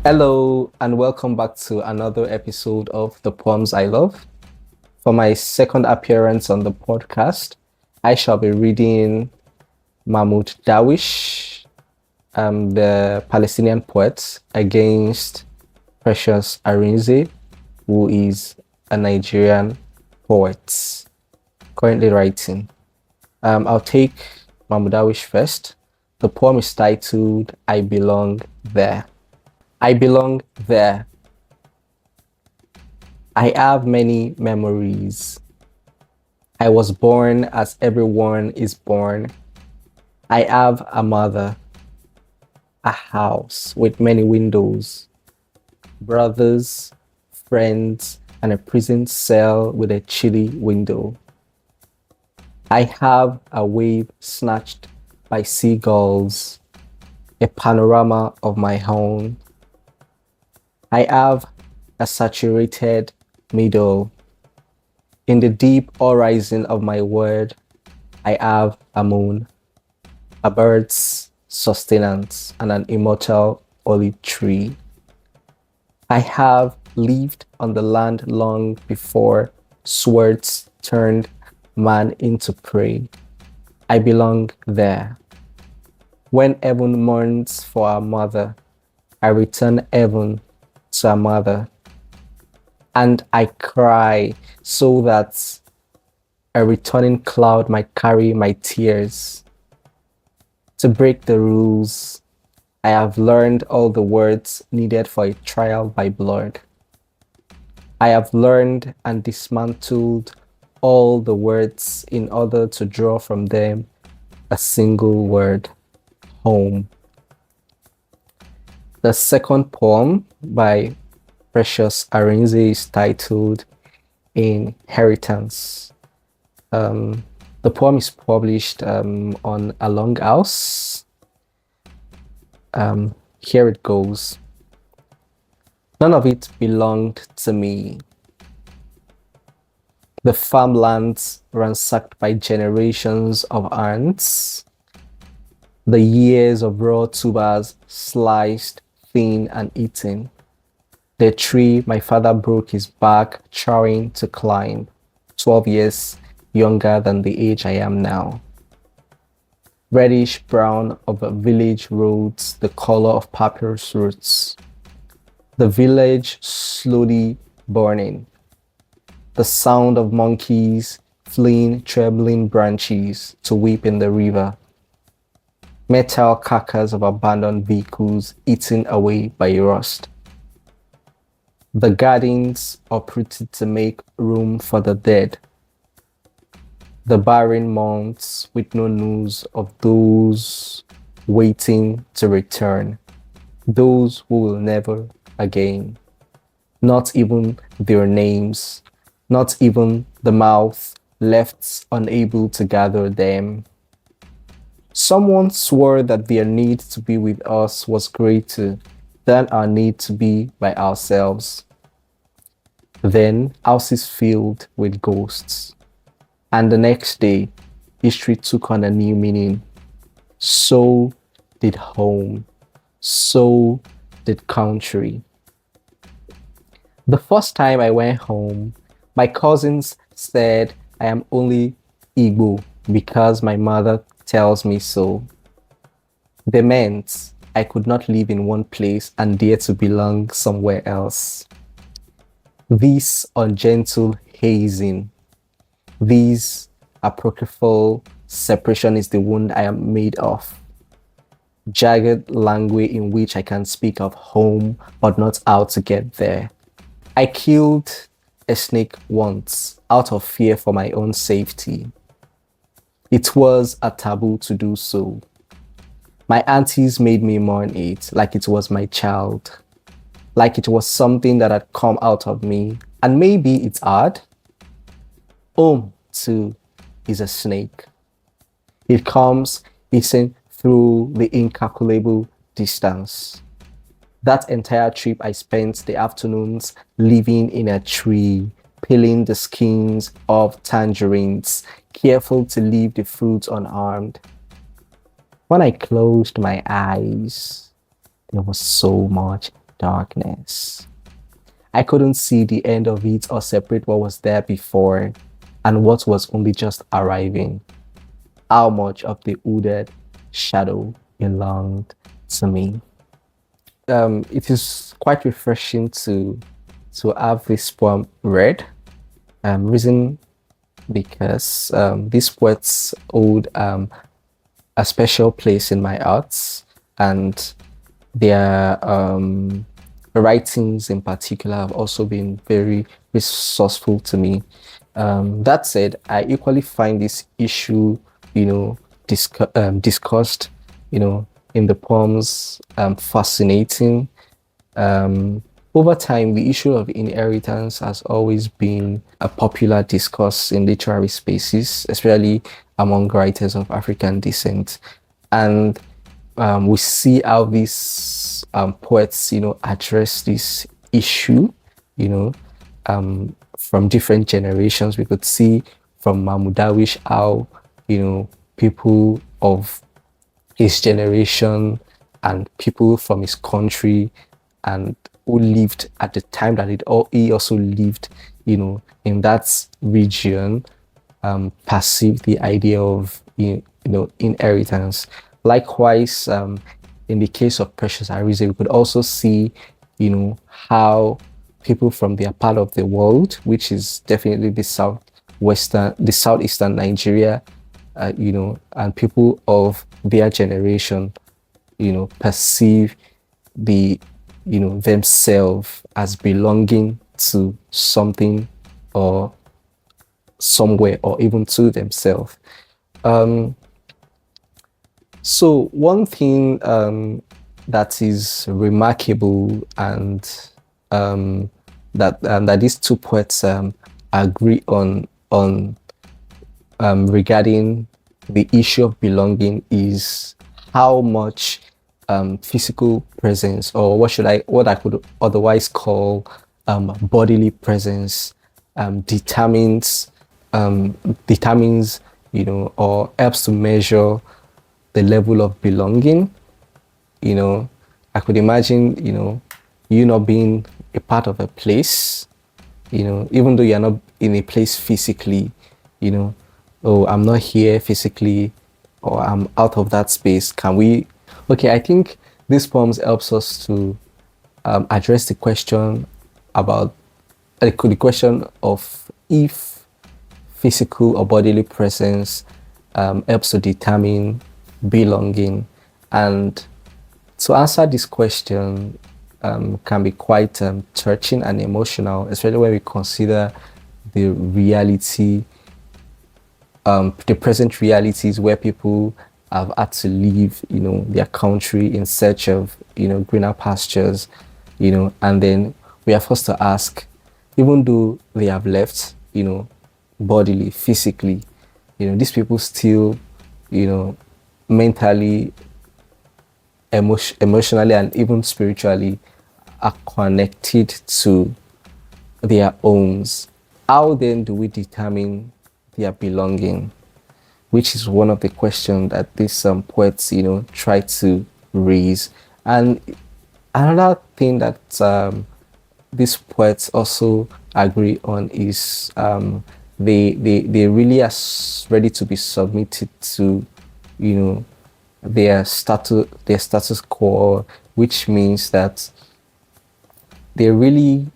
Hello, and welcome back to another episode of The Poems I Love. For my second appearance on the podcast, I shall be reading Mahmoud Darwish, the Palestinian poet, against Precious Arinze, who is a Nigerian poet currently writing. I'll take Mahmoud Darwish first. The poem is titled I Belong There. I belong there. I have many memories. I was born as everyone is born. I have a mother, a house with many windows, brothers, friends, and a prison cell with a chilly window. I have a wave snatched by seagulls, a panorama of my own. I have a saturated middle. In the deep horizon of my word, I have a moon, a bird's sustenance, and an immortal olive tree. I have lived on the land long before swords turned man into prey. I belong there. When heaven mourns for our mother, I return heaven to our mother. And I cry so that a returning cloud might carry my tears. To break the rules, I have learned all the words needed for a trial by blood. I have learned and dismantled all the words in order to draw from them a single word, home. The second poem by Precious Arinze is titled Inheritance. The poem is published on A Long House. Here it goes. None of it belonged to me. The farmlands ransacked by generations of ants. The years of raw tubers sliced thin and eaten. The tree my father broke his back trying to climb, 12 years younger than the age I am now. Reddish brown of village roads, the color of papyrus roots. The village slowly burning. The sound of monkeys fleeing trembling branches to weep in the river. Metal carcass of abandoned vehicles eaten away by rust. The gardens uprooted to make room for the dead. The barren months with no news of those waiting to return. Those who will never again. Not even their names. Not even the mouth left unable to gather them. Someone swore that their need to be with us was greater than our need to be by ourselves. Then houses filled with ghosts. And the next day, history took on a new meaning. So did home. So did country. The first time I went home, my cousins said I am only Igbo because my mother tells me so. They meant I could not live in one place and dare to belong somewhere else. This ungentle hazing, this apocryphal separation is the wound I am made of. Jagged language in which I can speak of home but not how to get there. I killed a snake once out of fear for my own safety. It was a taboo to do so. My aunties made me mourn it like it was my child, like it was something that had come out of me, and maybe it's hard. Home, too, is a snake. It comes hissing through the incalculable distance. That entire trip, I spent the afternoons living in a tree, peeling the skins of tangerines, careful to leave the fruit unharmed. When I closed my eyes, there was so much darkness. I couldn't see the end of it or separate what was there before and what was only just arriving. How much of the hooded shadow belonged to me. It is quite refreshing to have this poem read. Reason because these poets hold a special place in my heart, and their writings in particular have also been very resourceful to me. That said, I equally find this issue, discussed, in the poems fascinating. Um, Over time, the issue of inheritance has always been a popular discourse in literary spaces, especially among writers of African descent. And we see how these poets, address this issue, you know, from different generations. We could see from Mahmoud Darwish how, people of his generation and people from his country and who lived at the time that he also lived, in that region, perceive the idea of inheritance. Likewise, in the case of Precious Arinze, we could also see, how people from their part of the world, which is definitely the southeastern Nigeria, and people of their generation, perceive the, themselves as belonging to something or somewhere or even to themselves. Um, so one thing that is remarkable and that these two poets agree on regarding the issue of belonging is how much physical presence, or what I could otherwise call bodily presence, determines determines or helps to measure the level of belonging. I could imagine you not being a part of a place, even though you're not in a place physically, oh, I'm not here physically, or I'm out of that space. Can we? Okay, I think this poems helps us to address the question about the question of if physical or bodily presence helps to determine belonging. And to answer this question can be quite touching and emotional, especially when we consider the reality, the present realities where people have had to leave, their country in search of, greener pastures, and then we are forced to ask, even though they have left, bodily, physically, these people still, mentally, emotionally, and even spiritually are connected to their homes. How then do we determine their belonging? Which is one of the questions that these poets, try to raise. And another thing that these poets also agree on is they really are ready to be submitted to, their status quo, which means that they really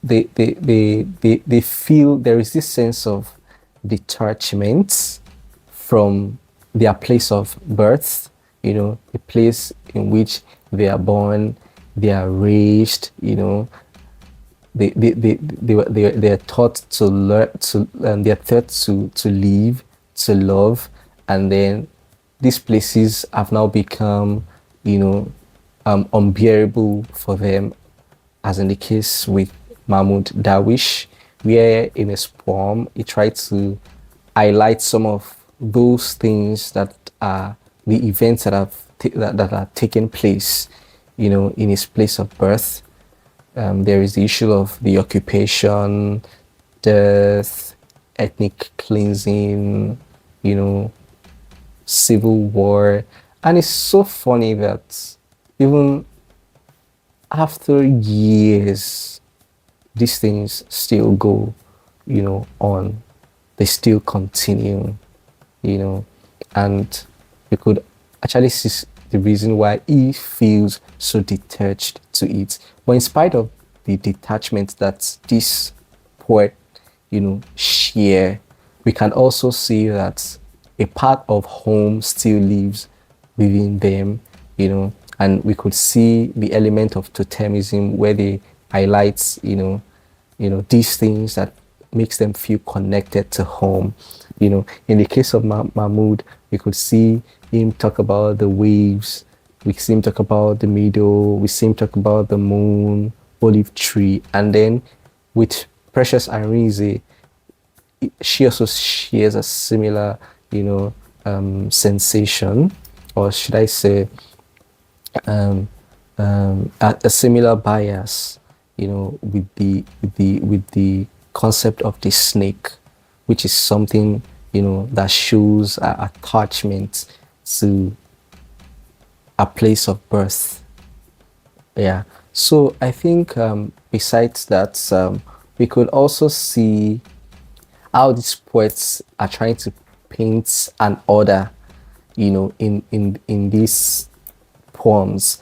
they feel there is this sense of detachment from their place of birth, the place in which they are born, they are raised, they're taught to learn to they're taught to live, to love, and then these places have now become, unbearable for them, as in the case with Mahmoud Darwish, where in his poem he tried to highlight some of those things that are the events that are taking place, in his place of birth. There is the issue of the occupation, death, ethnic cleansing, civil war, and it's so funny that even after years, these things still go, on. They still continue, you know, and you could actually see the reason why he feels so detached to it. But in spite of the detachment that this poet, share, we can also see that a part of home still lives within them, and we could see the element of totemism where they highlights, these things that makes them feel connected to home. In the case of Mahmoud, we could see him talk about the waves, we see him talk about the meadow, we see him talk about the moon, olive tree, and then with Precious Arinze, she also shares a similar, sensation, or should I say, um, a similar bias, with the concept of the snake, which is something that shows attachment to a place of birth. Yeah. So I think besides that, we could also see how these poets are trying to paint an order, in these poems.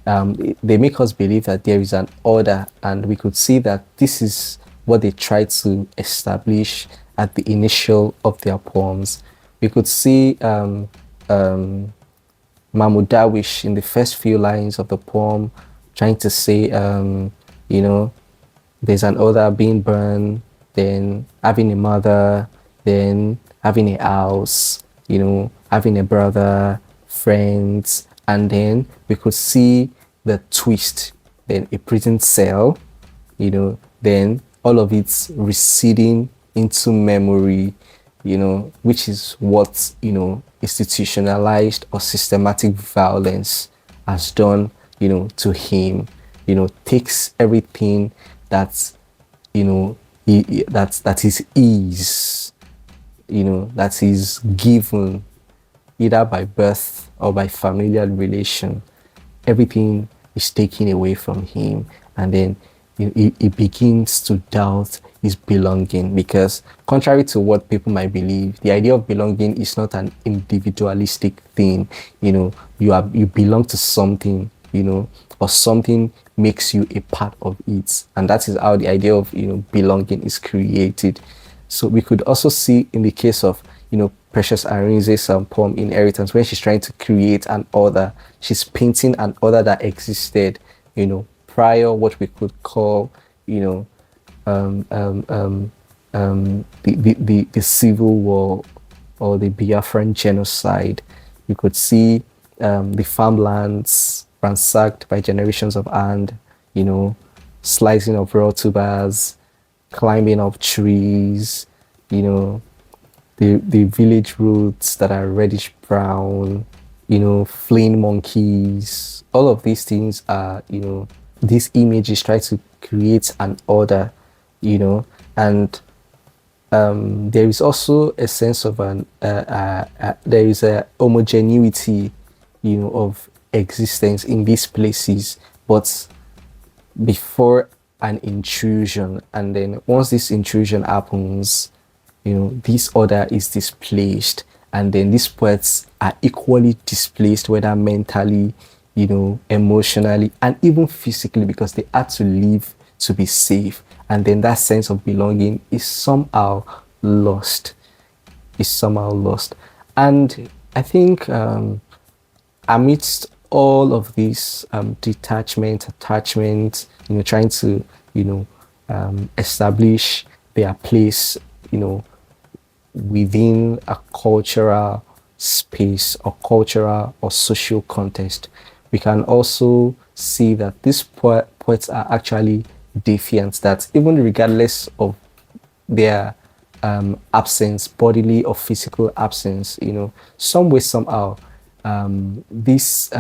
They make us believe that there is an order, and we could see that this is what they try to establish at the initial of their poems. We could see Mahmoud Darwish in the first few lines of the poem trying to say, there's an order being burned, then having a mother, then having a house, having a brother, friends, and then we could see the twist, then a prison cell, then all of it's receding into memory, which is what, institutionalized or systematic violence has done, to him, takes everything that's, that is ease, that is given either by birth or by familial relation. Everything is taken away from him, and then he begins to doubt his belonging, because contrary to what people might believe, the idea of belonging is not an individualistic thing. You belong to something, or something makes you a part of it, and that is how the idea of belonging is created. So we could also see in the case of Precious Arinze's poem Inheritance, when she's trying to create an order, she's painting an order that existed, prior what we could call, the civil war or the Biafran genocide. You could see the farmlands ransacked by generations of ant, slicing of raw tubers, climbing up trees, the village roads that are reddish brown, fleeing monkeys. All of these things are, these images try to create an order, and there is also a sense of there is a homogeneity, of existence in these places, but before an intrusion, and then once this intrusion happens, this order is displaced, and then these poets are equally displaced, whether mentally, emotionally, and even physically, because they had to leave to be safe, and then that sense of belonging is somehow lost. And I think amidst all of this detachment, attachment, trying to establish their place, within a cultural space or cultural or social context, we can also see that these poets are actually defiant, that even regardless of their absence, bodily or physical absence, some way, somehow, this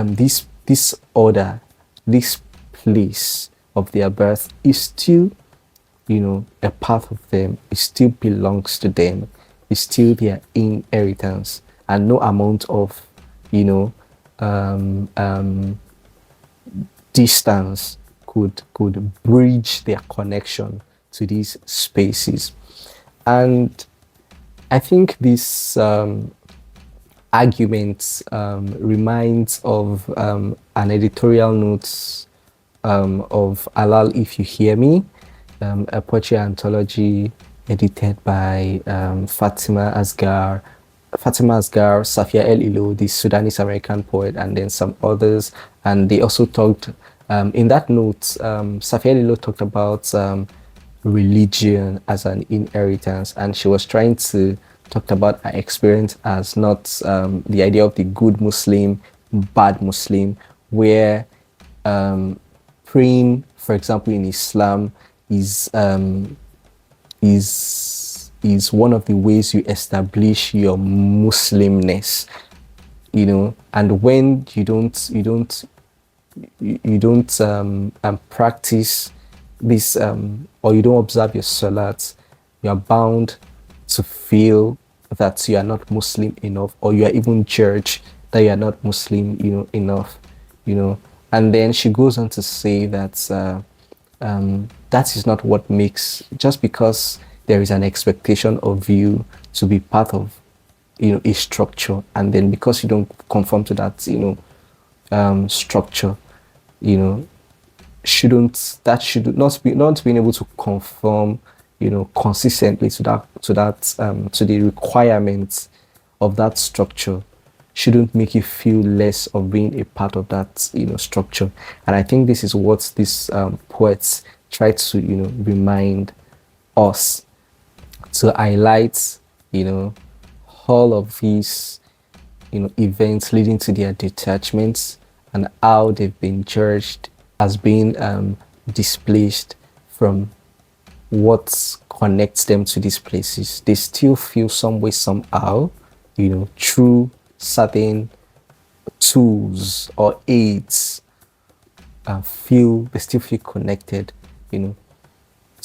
order, this place of their birth is still, a part of them. It still belongs to them. It's still their inheritance, and no amount of, um, um, distance could bridge their connection to these spaces. And I think this argument reminds of an editorial note of Alal If You Hear Me, a poetry anthology edited by Fatima Asghar, Safia El Ilo, the Sudanese American poet, and then some others. And they also talked, in that note, Safia El Ilo talked about religion as an inheritance, and she was trying to talk about her experience as not the idea of the good Muslim, bad Muslim, where praying, for example, in Islam is one of the ways you establish your Muslimness, and when you don't practice this, or you don't observe your salat, you are bound to feel that you are not Muslim enough, or you are even judged that you are not Muslim, enough, and then she goes on to say that that is not what makes, just because there is an expectation of you to be part of, a structure, and then because you don't conform to that, structure, should not being able to conform, consistently to to the requirements of that structure shouldn't make you feel less of being a part of that, structure. And I think this is what these poets try to, remind us, to highlight, all of these, events leading to their detachments, and how they've been judged as being displaced from what connects them to these places. They still feel some way, somehow, through certain tools or aids, they still feel connected, to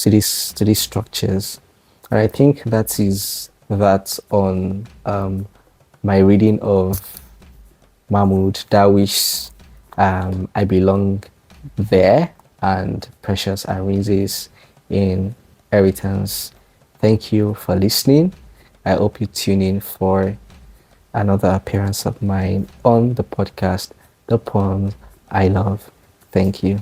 these structures. And I think that on my reading of Mahmoud, Darwish, I Belong There, and Precious Arinze's Inheritance. Thank you for listening. I hope you tune in for another appearance of mine on the podcast, The Poems I Love. Thank you.